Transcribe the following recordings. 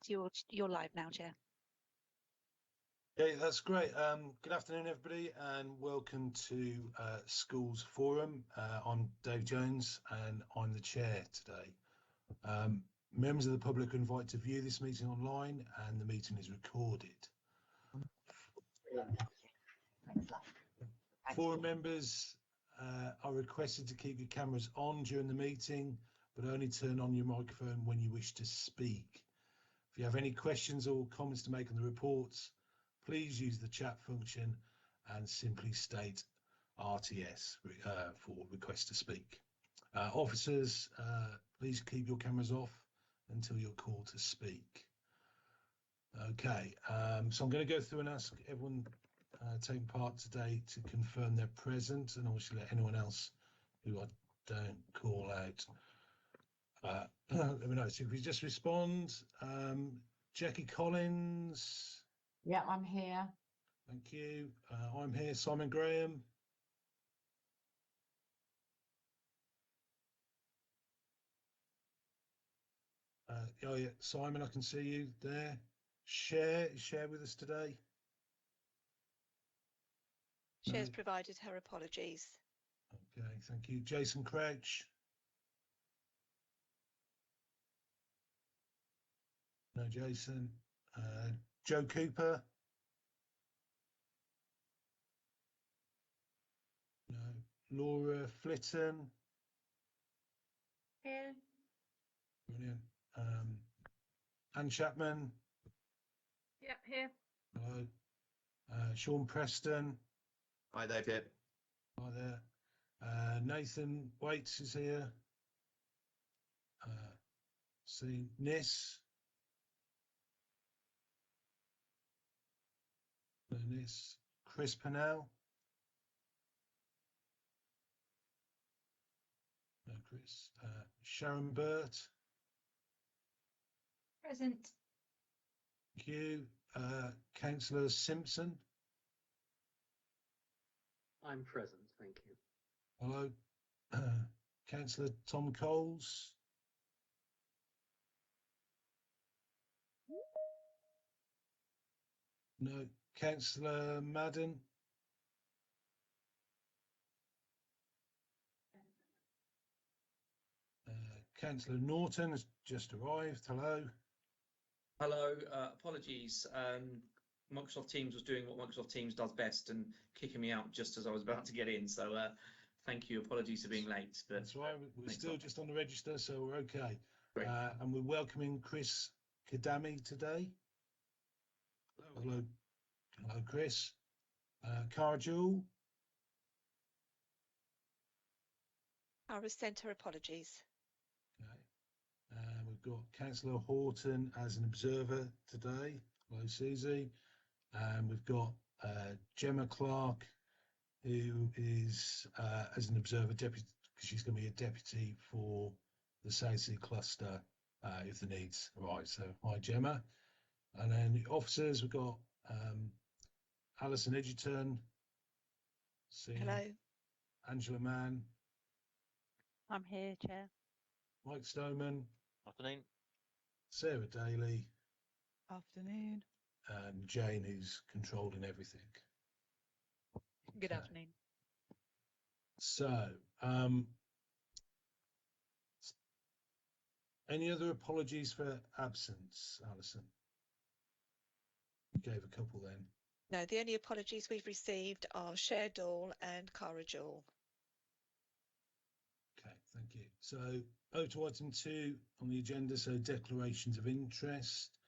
You're live now, Chair. Okay, that's great. Good afternoon, everybody, and welcome to Schools Forum. I'm Dave Jones, and I'm the chair today. Members of the public are invited to view this meeting online, and the meeting is recorded. Forum members are requested to keep your cameras on during the meeting, but only turn on your microphone when you wish to speak. If you have any questions or comments to make on the reports, please use the chat function and simply state RTS for request to speak. Officers, please keep your cameras off until you're called to speak. Okay, so I'm going to go through and ask everyone taking part today to confirm they're present, and obviously let anyone else who I don't call out let me know. So if you just respond, Jackie Collins. Yeah, I'm here. Thank you. I'm here. Simon Graham. Oh yeah, Simon, I can see you there. Share with us today. Chair's provided her apologies. Okay, thank you. Jason Crouch. No, Jason. Joe Cooper. No. Laura Flitton. Here. Brilliant. Anne Chapman. Yep, here. Hello. Sean Preston. Hi there, Pip. Hi there. Nathan Waits is here. See Nis. No, Nis. Chris Pennell. No, Chris. Sharon Burt. Present. Thank you. Councillor Simpson. I'm present, thank you. Hello. Councillor Tom Coles. No. Councillor Madden. Councillor Norton has just arrived. Hello. Hello, apologies. Microsoft Teams was doing what Microsoft Teams does best and kicking me out just as I was about to get in. So thank you. Apologies for being late. But that's right. We're still just on the register, so we're okay. Great. And we're welcoming Chris Kadami today. Hello. Hello, Chris. Cara Jewell. Cara sent her apologies. Okay. We've got Councillor Horton as an observer today. Hello, Susie. And we've got Gemma Clark, who is as an observer deputy, because she's going to be a deputy for the South Sea cluster if the needs arise. So hi, Gemma. And then the officers, we've got Alison Edgerton. Hello. Angela Mann. I'm here, Chair. Mike Stoneman. Afternoon. Sarah Daly. Afternoon. And Jane, who's controlling everything. Good afternoon. So, any other apologies for absence, Alison? You gave a couple then. No, the only apologies we've received are Cher Dahl and Cara Jewell. Okay, thank you. So, over to item 2 on the agenda, so declarations of interest.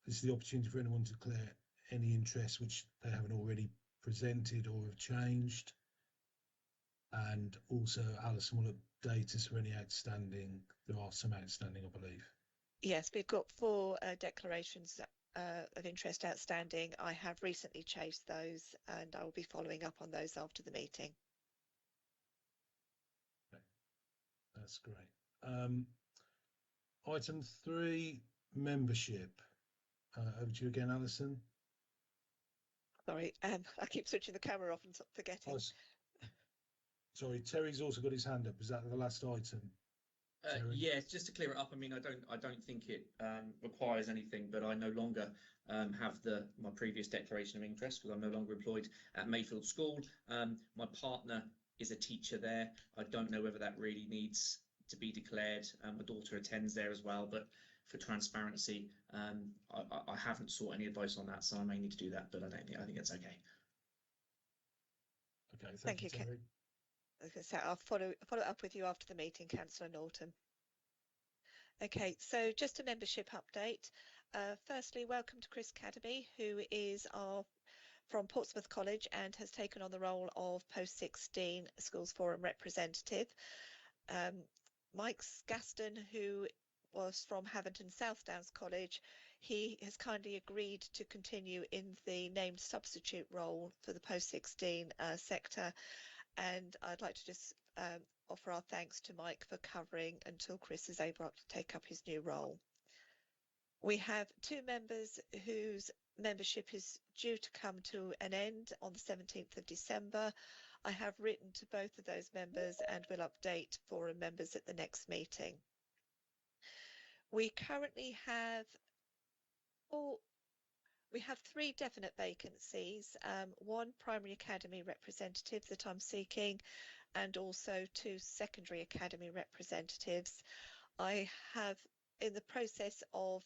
This is the opportunity for anyone to declare any interest which they haven't already presented or have changed. And also, Alison will update us for any outstanding. There are some outstanding, I believe. Yes, we've got 4 declarations of interest outstanding. I have recently chased those and I will be following up on those after the meeting. Okay. That's great. Item 3, membership. Over to you again, Alison. Sorry, I keep switching the camera off and forgetting. Sorry, Terry's also got his hand up. Is that the last item? Jerry? Yes, just to clear it up. I mean, I don't think it requires anything, but I no longer have my previous declaration of interest because I'm no longer employed at Mayfield School. My partner is a teacher there. I don't know whether that really needs to be declared. My daughter attends there as well, but for transparency, I haven't sought any advice on that, so I may need to do that, but I think it's okay. Okay, Thank thank you, you, Terry. As I said, I'll follow up with you after the meeting, Councillor Norton. Okay, so just a membership update. Firstly, welcome to Chris Cademy, who is from Portsmouth College and has taken on the role of Post-16 Schools Forum representative. Mike Gaston, who was from Havantton South Downs College, he has kindly agreed to continue in the named substitute role for the Post-16 sector. And I'd like to just offer our thanks to Mike for covering until Chris is able to take up his new role. We have 2 members whose membership is due to come to an end on the 17th of December. I have written to both of those members and will update forum members at the next meeting. We currently have 3 definite vacancies, 1 primary academy representative that I'm seeking, and also 2 secondary academy representatives. I have in the process of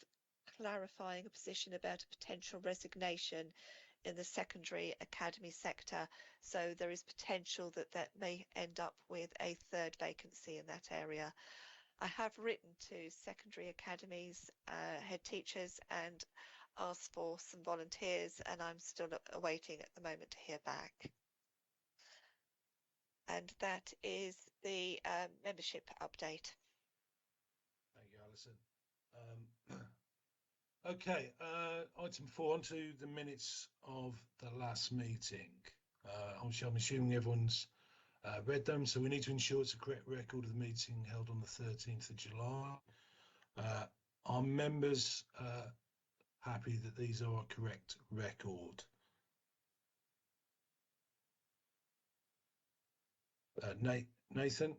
clarifying a position about a potential resignation in the secondary academy sector, so there is potential that may end up with a 3rd vacancy in that area. I have written to secondary academies head teachers and asked for some volunteers, and I'm still awaiting at the moment to hear back. And that is the membership update. Thank you, Alison. Okay, item 4, on to the minutes of the last meeting. I'm assuming everyone's read them, so we need to ensure it's a correct record of the meeting held on the 13th of July. Are members happy that these are a correct record? Nathan?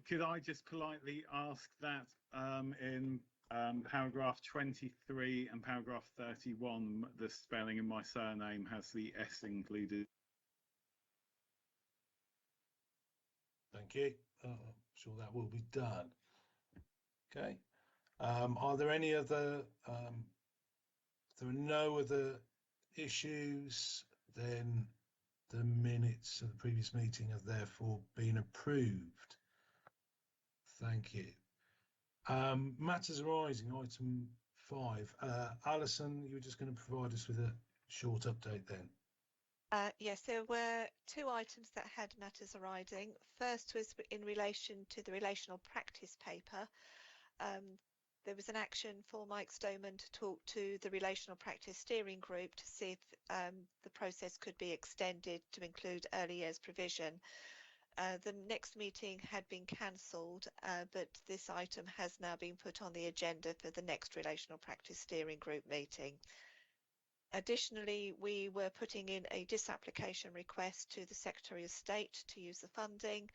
Could I just politely ask that in paragraph 23 and paragraph 31, the spelling in my surname has the S included? Thank you. I'm sure that will be done. Okay. Are there any other, if there are no other issues, then the minutes of the previous meeting have therefore been approved. Thank you. Matters arising, item 5. Alison, you were just going to provide us with a short update then. Yes, there were 2 items that had matters arising. First was in relation to the relational practice paper. There was an action for Mike Stoneman to talk to the relational practice steering group to see if the process could be extended to include early years provision. The next meeting had been cancelled, but this item has now been put on the agenda for the next relational practice steering group meeting. Additionally, we were putting in a disapplication request to the Secretary of State to use the funding.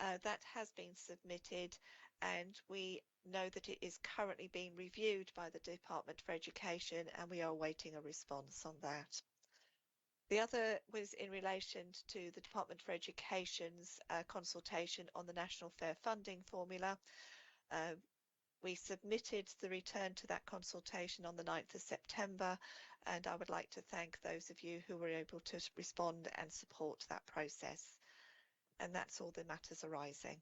That has been submitted, and we know that it is currently being reviewed by the Department for Education, and we are awaiting a response on that. The other was in relation to the Department for Education's consultation on the National Fair Funding Formula. We submitted the return to that consultation on the 9th of September, and I would like to thank those of you who were able to respond and support that process. And that's all the matters arising.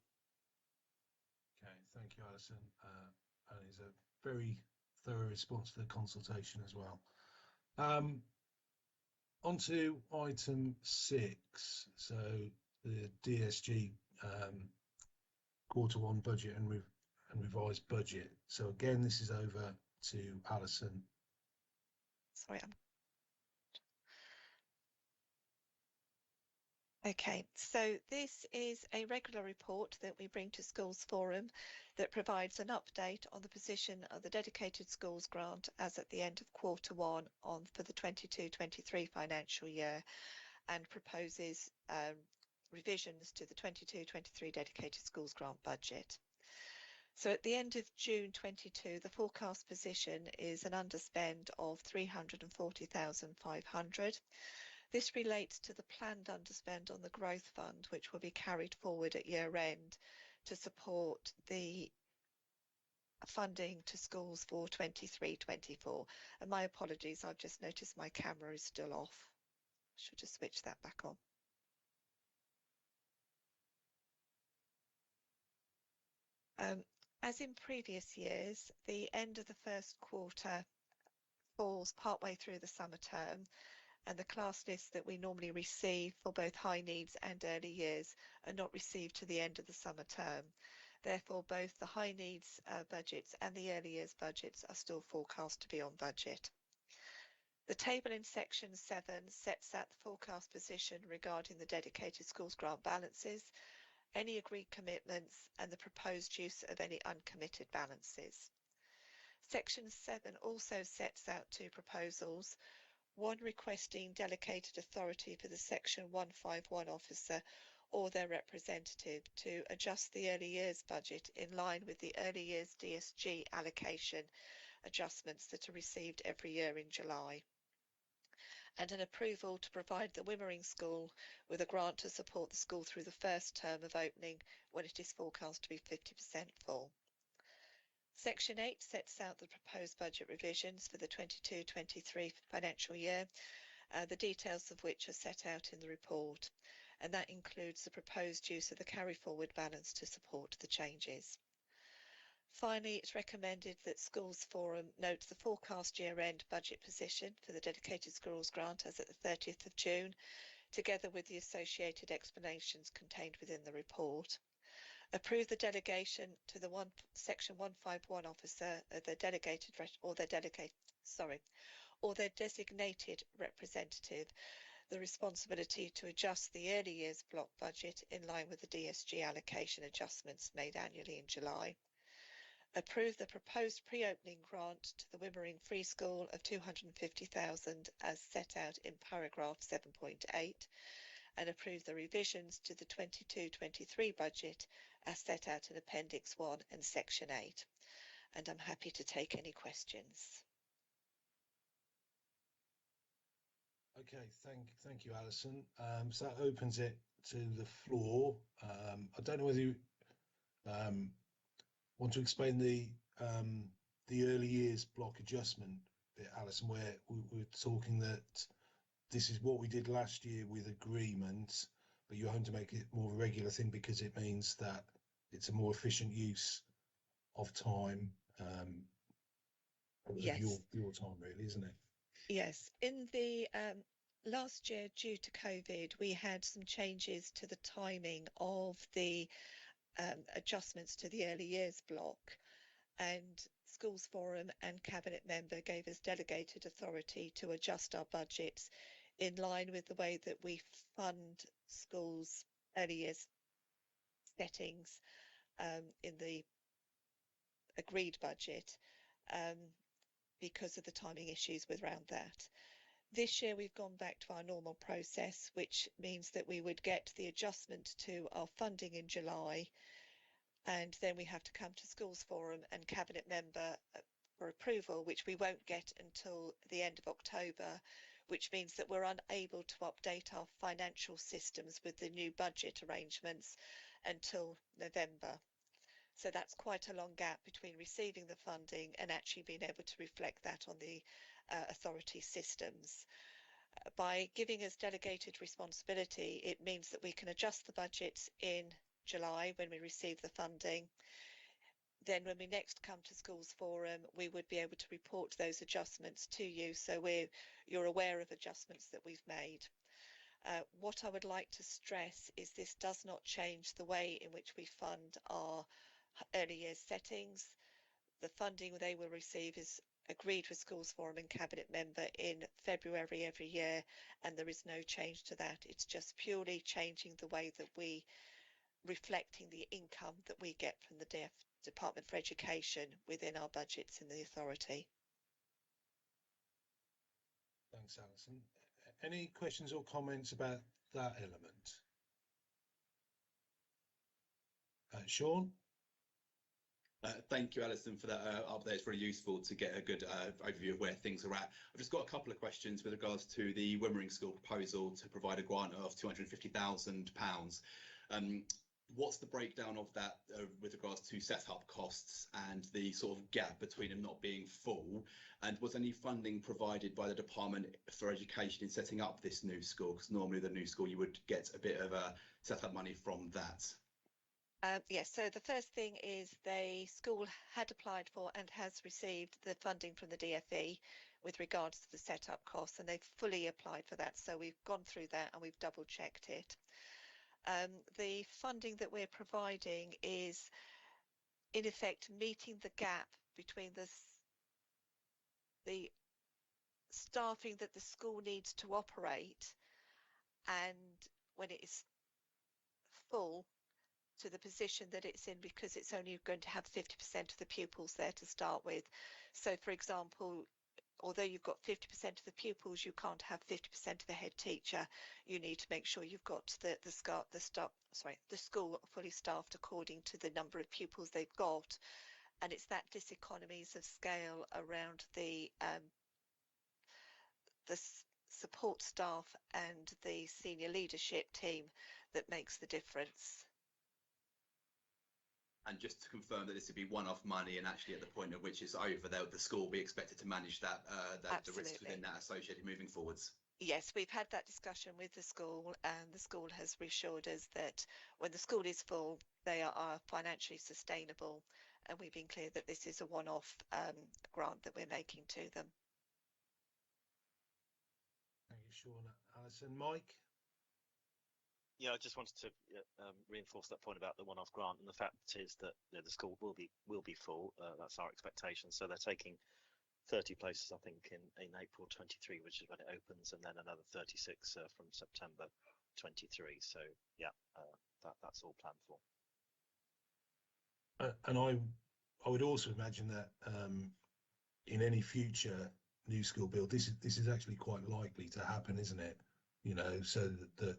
Okay, thank you, Alison. And it's a very thorough response to the consultation as well. On to item 6, so the DSG Q1 budget and revised budget. So again, this is over to Alison. Sorry, Okay, so this is a regular report that we bring to Schools Forum that provides an update on the position of the Dedicated Schools Grant as at the end of Q1 for the 22-23 financial year, and proposes revisions to the 22-23 dedicated schools grant budget. So at the end of June 22, the forecast position is an underspend of 340,500. This relates to the planned underspend on the growth fund, which will be carried forward at year end to support the funding to schools for 23-24. And my apologies, I've just noticed my camera is still off. I should just switch that back on. As in previous years, the end of the first quarter falls partway through the summer term, and the class lists that we normally receive for both high needs and early years are not received to the end of the summer term. Therefore, both the high needs budgets and the early years budgets are still forecast to be on budget. The table in section 7 sets out the forecast position regarding the dedicated schools grant balances, any agreed commitments, and the proposed use of any uncommitted balances. Section 7 also sets out two proposals, one requesting delegated authority for the Section 151 officer or their representative to adjust the early years budget in line with the early years DSG allocation adjustments that are received every year in July, and an approval to provide the Wimmering School with a grant to support the school through the first term of opening when it is forecast to be 50% full. Section 8 sets out the proposed budget revisions for the 22-23 financial year, the details of which are set out in the report, and that includes the proposed use of the carry forward balance to support the changes. Finally, it's recommended that Schools Forum note the forecast year-end budget position for the dedicated schools grant as at the 30th of June, together with the associated explanations contained within the report. Approve the delegation to the Section 151 officer of their their designated representative the responsibility to adjust the early years block budget in line with the DSG allocation adjustments made annually in July. Approve the proposed pre-opening grant to the Wimmering Free School of 250,000 as set out in paragraph 7.8, and approve the revisions to the 22-23 budget as set out in Appendix 1 and Section 8. And I'm happy to take any questions. Okay, thank you, Alison. So that opens it to the floor. I don't know whether you want to explain the early years block adjustment bit, Alison, where we're talking that this is what we did last year with agreement, but you're hoping to make it more of a regular thing because it means that it's a more efficient use of time, of Yes. your time, really, isn't it? Yes. In the last year, due to COVID, we had some changes to the timing of the adjustments to the early years block, and Schools Forum and Cabinet member gave us delegated authority to adjust our budgets in line with the way that we fund schools' early years settings in the agreed budget, because of the timing issues around that. This year we've gone back to our normal process, which means that we would get the adjustment to our funding in July, and then we have to come to Schools Forum and Cabinet member for approval, which we won't get until the end of October, which means that we're unable to update our financial systems with the new budget arrangements until November. So that's quite a long gap between receiving the funding and actually being able to reflect that on the authority systems. By giving us delegated responsibility, it means that we can adjust the budgets in July when we receive the funding. Then when we next come to Schools Forum, we would be able to report those adjustments to you, so you're aware of adjustments that we've made. What I would like to stress is this does not change the way in which we fund our early years settings. The funding they will receive is agreed with Schools Forum and Cabinet member in February every year, and there is no change to that. It's just purely changing the way that we reflecting the income that we get from the Department for Education within our budgets in the authority. Thanks, Alison. Any questions or comments about that element? Sean? Thank you, Alison, for that update. It's really useful to get a good overview of where things are at. I've just got a couple of questions with regards to the Wimmering School proposal to provide a grant of £250,000. What's the breakdown of that with regards to set-up costs and the sort of gap between them not being full? And was any funding provided by the Department for Education in setting up this new school? Because normally the new school, you would get a bit of set-up money from that. Yes, so the first thing is the school had applied for and has received the funding from the DFE with regards to the setup costs, and they've fully applied for that. So we've gone through that and we've double checked it. The funding that we're providing is in effect meeting the gap between the staffing that the school needs to operate and when it is full to the position that it's in, because it's only going to have 50% of the pupils there to start with. So for example, although you've got 50% of the pupils, you can't have 50% of the head teacher. You need to make sure you've got the school fully staffed according to the number of pupils they've got. And it's that diseconomies of scale around the support staff and the senior leadership team that makes the difference. And just to confirm that this would be one-off money, and actually at the point at which it's over, the school will be expected to manage that the risks within that associated moving forwards. Yes, we've had that discussion with the school, and the school has reassured us that when the school is full, they are financially sustainable, and we've been clear that this is a one-off grant that we're making to them. Thank you, Sean. Alison, Mike? Yeah, I just wanted to reinforce that point about the one-off grant, and the fact is that the school will be full. That's our expectation. So they're taking 30 places, I think, in April 23, which is when it opens, and then another 36 from September 23. So yeah, that's all planned for. And I would also imagine that in any future new school build, this is actually quite likely to happen, isn't it? You know, so that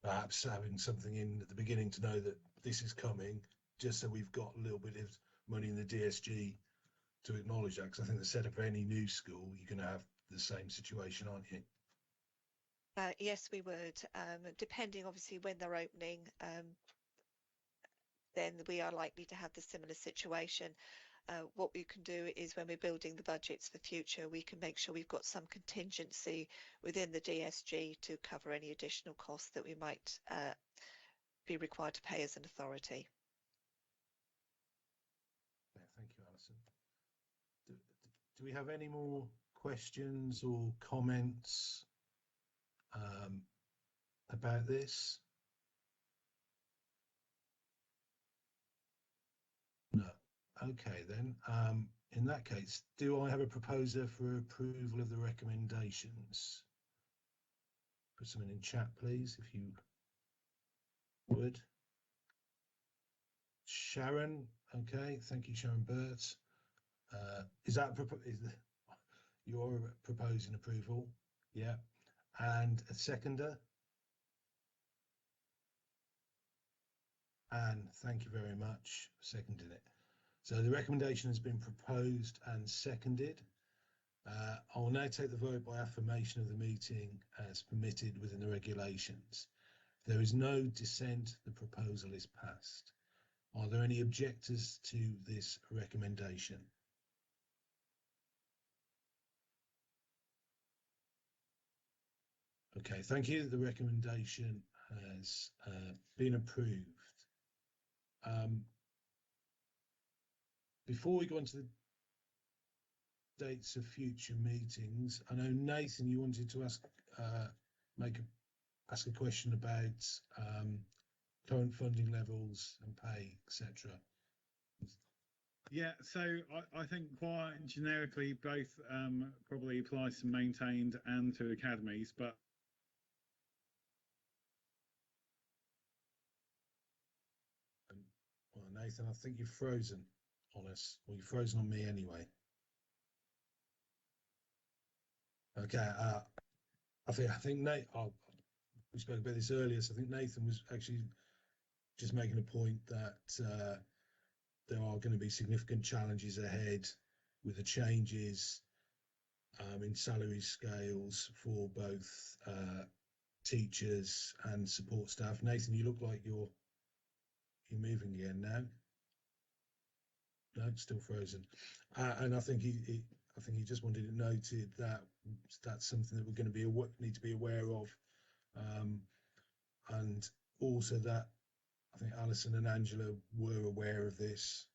perhaps having something in at the beginning to know that this is coming, just so we've got a little bit of money in the DSG to acknowledge that, because I think the setup of any new school, you're going to have the same situation, aren't you? Yes, we would. Depending, obviously, when they're opening, then we are likely to have the similar situation. What we can do is when we're building the budgets for future, we can make sure we've got some contingency within the DSG to cover any additional costs that we might be required to pay as an authority. Yeah, thank you, Alison. Do we have any more questions or comments about this? No. Okay, then. In that case, do I have a proposer for approval of the recommendations? Put something in chat, please, if you would. Sharon, okay, thank you, Sharon Burt. You're proposing approval? Yeah. And a seconder? Anne, thank you very much for seconding it. So the recommendation has been proposed and seconded. I will now take the vote by affirmation of the meeting as permitted within the regulations. If there is no dissent, the proposal is passed. Are there any objectors to this recommendation? Okay, thank you. The recommendation has been approved. Before we go on to the dates of future meetings, I know Nathan, you wanted to ask a question about current funding levels and pay, etc. Yeah, so I think quite generically both probably applies to maintained and to academies, but well, Nathan, I think you've frozen on us, or you've frozen on me anyway. Okay, I think Nate. We spoke about this earlier, so I think Nathan was actually just making a point that there are going to be significant challenges ahead with the changes in salary scales for both teachers and support staff. Nathan, you look like you're moving again now. No, it's still frozen. And I think he just wanted it noted that that's something that we're going to need to be aware of, and also that I think Alison and Angela were aware of this,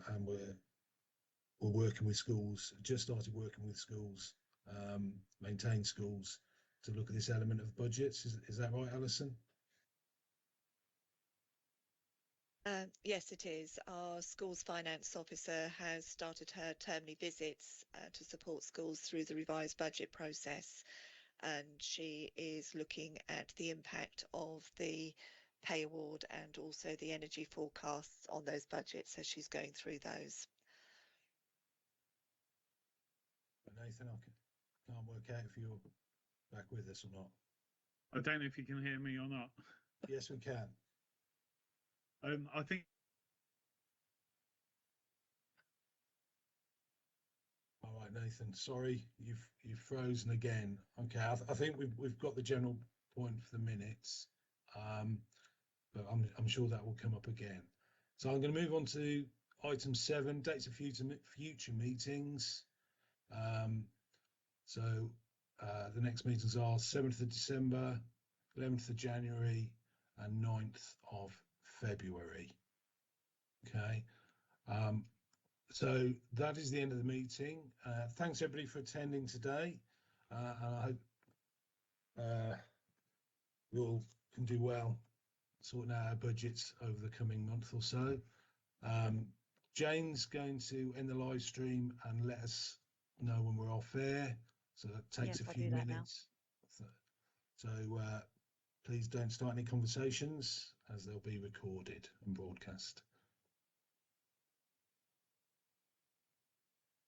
and we're working with schools. Just started working with schools, maintain schools, to look at this element of budgets. Is that right, Alison? Yes, it is. Our schools finance officer has started her termly visits to support schools through the revised budget process, and she is looking at the impact of the pay award and also the energy forecasts on those budgets as she's going through those. Nathan, I can't work out if you're back with us or not. I don't know if you can hear me or not. Yes, we can. I think. All right, Nathan. Sorry, you've frozen again. Okay, I think we've got the general point for the minutes, but I'm sure that will come up again. So I'm going to move on to item 7, dates of future meetings. So the next meetings are 7th of December, 11th of January, and 9th of February. Okay. So that is the end of the meeting. Thanks everybody for attending today. And I hope we all can do well sorting out our budgets over the coming month or so. Jane's going to end the live stream and let us know when we're off air. So that takes a few minutes. So please don't start any conversations, as they'll be recorded and broadcast.